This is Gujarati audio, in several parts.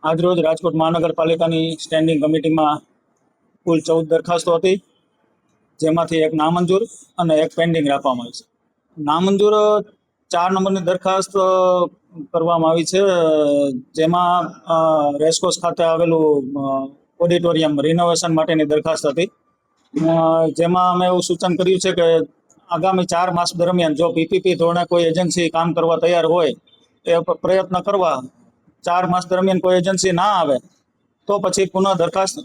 આજરોજ રાજકોટ મહાનગરપાલિકાની સ્ટેન્ડિંગ કમિટીમાં કુલ 14 દરખાસ્તો હતી, જેમાંથી એક નામંજૂર અને એક પેન્ડિંગ રાખવામાં આવી છે. નામંજૂર 4 નંબરની દરખાસ્ત કરવામાં આવી છે, જેમાં રેસકોર્સ ખાતે આવેલું ઓડિટોરિયમ રિનોવેશન માટેની દરખાસ્ત હતી, જેમાં અમે એવું સૂચન કર્યું છે કે આગામી 4 માસ દરમિયાન જો પીપીપી ધોરણે કોઈ એજન્સી કામ કરવા તૈયાર હોય એ પ્રયત્ન કરવા, 4 માસ દરમિયાન કોઈ એજન્સી ના આવે તો પછી પુનઃ દરખાસ્ત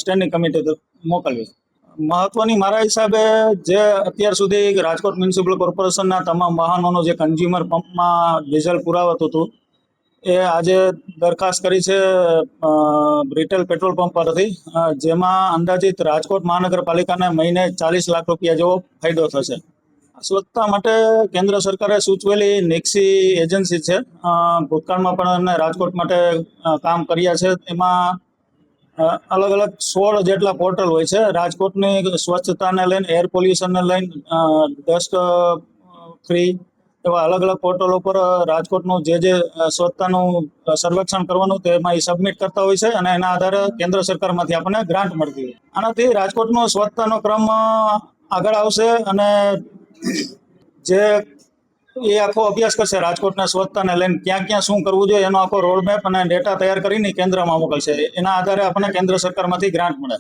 સ્ટેન્ડિંગ કમિટી મોકલવી. મહત્વની મારા હિસાબે જે અત્યાર સુધી રાજકોટ મ્યુનિસિપલ કોર્પોરેશનના તમામ વાહનોનું જે કન્ઝ્યુમર પંપમાં ડીઝલ પુરાવતું હતું, એ આજે દરખાસ્ત કરી છે રિટેલ પેટ્રોલ પંપ પરથી, જેમાં અંદાજિત રાજકોટ મહાનગરપાલિકાને મહિને 40 લાખ રૂપિયા જેવો ફાયદો થશે. સ્વચ્છતા માટે કેન્દ્ર સરકારે સૂચવેલી નેક્સી એજન્સી છે, ભૂતકાળમાં પણ એમને રાજકોટ માટે કામ કર્યા છે. એમાં અલગ અલગ 16 જેટલા પોર્ટલ હોય છે. રાજકોટની સ્વચ્છતાને લઈને, એર પોલ્યુશનને લઈને, ડસ્ટ ફ્રી એવા અલગ અલગ પોર્ટલો પર રાજકોટનું જે સ્વચ્છતાનું સર્વેક્ષણ કરવાનું તેમાં એ સબમિટ કરતા હોય છે અને એના આધારે કેન્દ્ર સરકારમાંથી આપણને ગ્રાન્ટ મળતી હોય. આનાથી રાજકોટનો સ્વચ્છતાનો ક્રમ આગળ આવશે અને જે એ આખો અભ્યાસ કરશે રાજકોટના સ્વચ્છતાને લઈને, ક્યાં ક્યાં શું કરવું જોઈએ એનો આખો રોડમેપ અને ડેટા તૈયાર કરીને કેન્દ્રમાં મોકલશે. એના આધારે આપણને કેન્દ્ર સરકારમાંથી ગ્રાન્ટ મળે.